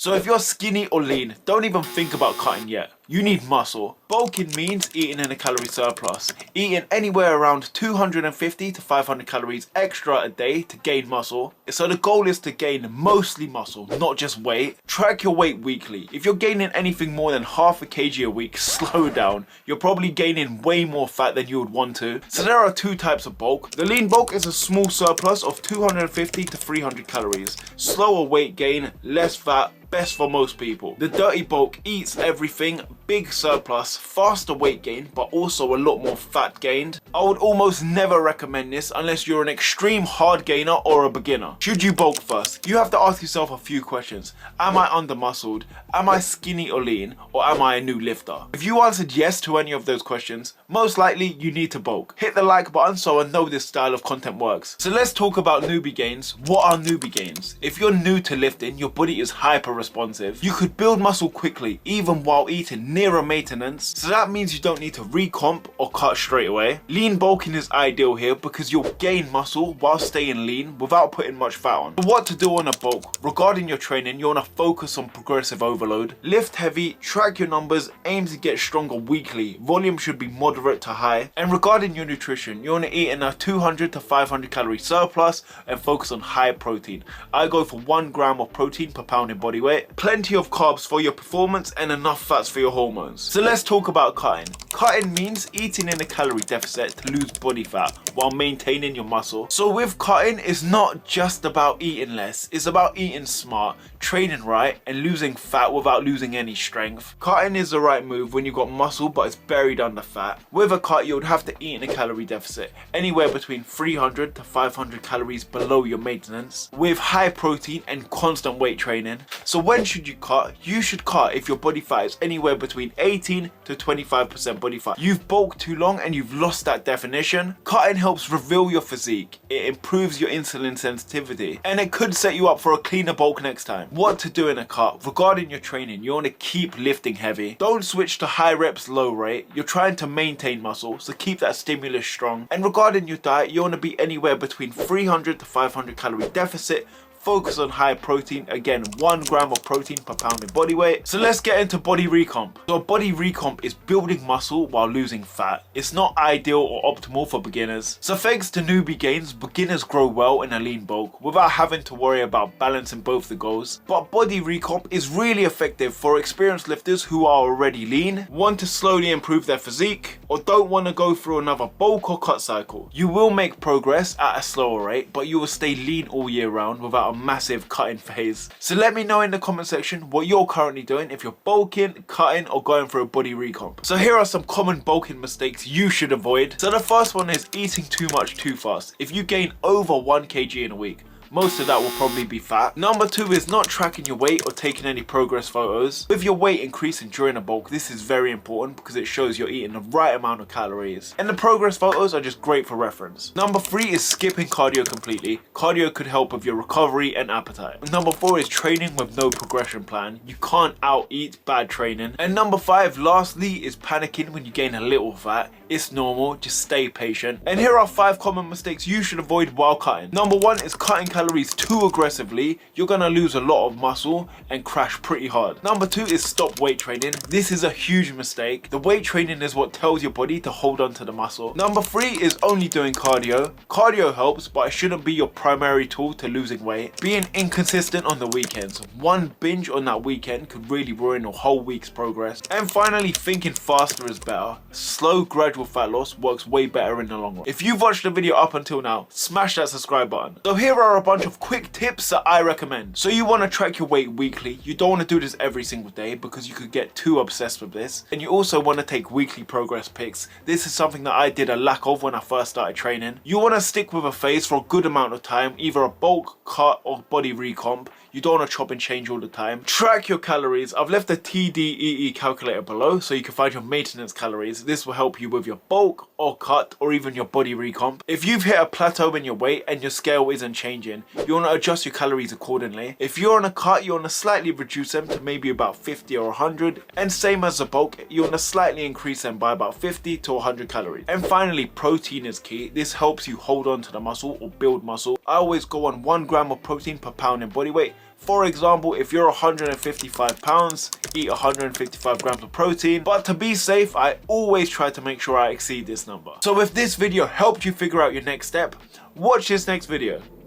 So if you're skinny or lean, don't even think about cutting yet. You need muscle. Bulking means eating in a calorie surplus. Eating anywhere around 250 to 500 calories extra a day to gain muscle. So the goal is to gain mostly muscle, not just weight. Track your weight weekly. If you're gaining anything more than half a kg a week, slow down. You're probably gaining way more fat than you would want to. So there are two types of bulk. The lean bulk is a small surplus of 250 to 300 calories. Slower weight gain, less fat, best for most people. The dirty bulk eats everything, big surplus, faster weight gain, but also a lot more fat gained. I would almost never recommend this unless you're an extreme hard gainer or a beginner. Should you bulk first? You have to ask yourself a few questions. Am I under muscled? Am I skinny or lean? Or am I a new lifter? If you answered yes to any of those questions, most likely you need to bulk. Hit the like button so I know this style of content works. So let's talk about newbie gains. What are newbie gains? If you're new to lifting, your body is hyper responsive. You could build muscle quickly, even while eating nearer maintenance. So that means you don't need to recomp or cut straight away. Lean bulking is ideal here because you'll gain muscle while staying lean without putting much fat on. But what to do on a bulk? Regarding your training, you want to focus on progressive overload. Lift heavy, track your numbers, aim to get stronger weekly. Volume should be moderate to high. And regarding your nutrition, you want to eat in a 200 to 500 calorie surplus and focus on high protein. I go for 1 gram of protein per pound in body weight. Plenty of carbs for your performance and enough fats for your hormones. So let's talk about cutting. Cutting means eating in a calorie deficit to lose body fat while maintaining your muscle. So with cutting, it's not just about eating less, it's about eating smart, training right, and losing fat without losing any strength. Cutting is the right move when you've got muscle but it's buried under fat. With a cut, you would have to eat in a calorie deficit, anywhere between 300 to 500 calories below your maintenance, with high protein and constant weight training. So when should you cut? You should cut if your body fat is anywhere between 18 to 25% body fat. You've bulked too long and you've lost that definition. Cutting helps reveal your physique. It improves your insulin sensitivity and it could set you up for a cleaner bulk next time. What to do in a cut? Regarding your training, you want to keep lifting heavy. Don't switch to high reps, low rate. You're trying to maintain muscle, so keep that stimulus strong. And regarding your diet, you want to be anywhere between 300 to 500 calorie deficit. Focus on high protein, again 1 gram of protein per pound in body weight. So let's get into body recomp. So a body recomp is building muscle while losing fat. It's not ideal or optimal for beginners. So thanks to newbie gains, beginners grow well in a lean bulk without having to worry about balancing both the goals. But body recomp is really effective for experienced lifters who are already lean, want to slowly improve their physique, or don't want to go through another bulk or cut cycle. You will make progress at a slower rate, but you will stay lean all year round without a massive cutting phase. So let me know in the comment section what you're currently doing, if you're bulking, cutting, or going for a body recomp. So here are some common bulking mistakes you should avoid. So the first one is eating too much too fast. If you gain over 1 kg in a week, most of that will probably be fat. Number 2 is not tracking your weight or taking any progress photos. With your weight increasing during a bulk, this is very important because it shows you're eating the right amount of calories. And the progress photos are just great for reference. Number 3 is skipping cardio completely. Cardio could help with your recovery and appetite. Number 4 is training with no progression plan. You can't out-eat bad training. And number 5, lastly, is panicking when you gain a little fat. It's normal, just stay patient. And here are 5 common mistakes you should avoid while cutting. Number 1 is cutting calories too aggressively. You're gonna lose a lot of muscle and crash pretty hard. Number 2 is stop weight training. This is a huge mistake. The weight training is what tells your body to hold on to the muscle. Number 3 is only doing cardio. Cardio helps, but it shouldn't be your primary tool to losing weight. Being inconsistent on the weekends. One binge on that weekend could really ruin a whole week's progress. And finally, thinking faster is better. Slow, gradual fat loss works way better in the long run. If you've watched the video up until now, smash that subscribe button. So here are a bunch of quick tips that I recommend. So you want to track your weight weekly. You don't want to do this every single day because you could get too obsessed with this. And you also want to take weekly progress pics. This is something that I did a lack of when I first started training. You want to stick with a phase for a good amount of time, either a bulk, cut, or body recomp. You don't want to chop and change all the time. Track your calories. I've left the TDEE calculator below so you can find your maintenance calories. This will help you with your bulk or cut or even your body recomp. If you've hit a plateau in your weight and your scale isn't changing, you want to adjust your calories accordingly. If you're on a cut, you want to slightly reduce them to maybe about 50 or 100. And same as the bulk, you want to slightly increase them by about 50 to 100 calories. And finally, protein is key. This helps you hold on to the muscle or build muscle. I always go on 1 gram of protein per pound in body weight. For example, if you're 155 pounds, eat 155 grams of protein. But to be safe, I always try to make sure I exceed this number. So if this video helped you figure out your next step, watch this next video.